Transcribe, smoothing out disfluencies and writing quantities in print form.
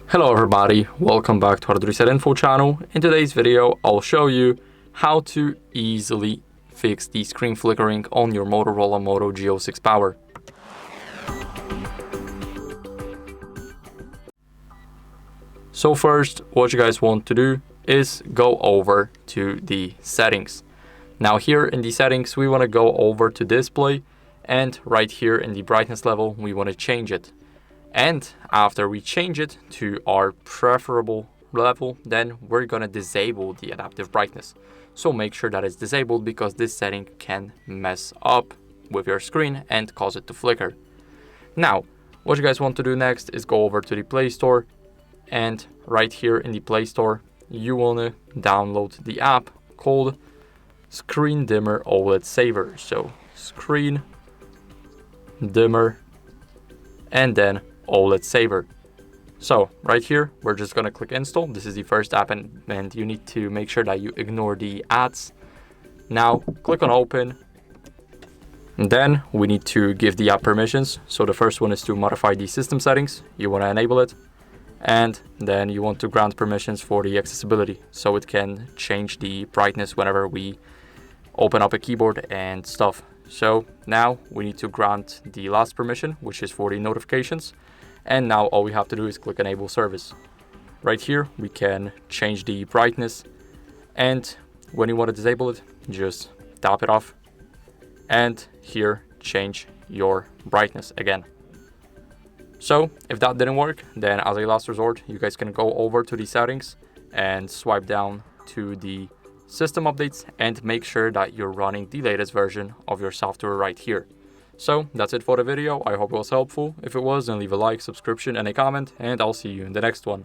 Hello everybody, welcome back to HardReset.Info channel. In today's video, I'll show you how to easily fix the screen flickering on your Motorola Moto G06 Power. So first, what you guys want to do is go over to the settings. Now here in the settings, we want to go over to display, and right here in the brightness level, we want to change it. And after we change it to our preferable level, then we're gonna disable the adaptive brightness. So make sure that it's disabled because this setting can mess up with your screen and cause it to flicker. Now, what you guys want to do next is go over to the Play Store, and right here in the Play Store, you wanna download the app called Screen Dimmer OLED Saver. So Screen Dimmer and then OLED Saver. So right here, we're just gonna click install. This is the first app, and you need to make sure that you ignore the ads. Now click on open. And then we need to give the app permissions. So the first one is to modify the system settings. You wanna enable it. And then you want to grant permissions for the accessibility, so it can change the brightness whenever we open up a keyboard and stuff. So now we need to grant the last permission, which is for the notifications. And now all we have to do is click enable service. Right here, we can change the brightness. And when you want to disable it, just tap it off. And here, change your brightness again. So if that didn't work, then as a last resort, you guys can go over to the settings and swipe down to the system updates and make sure that you're running the latest version of your software right here. So that's it for the video. I hope it was helpful. If it was, then leave a like, subscription, and a comment, and I'll see you in the next one.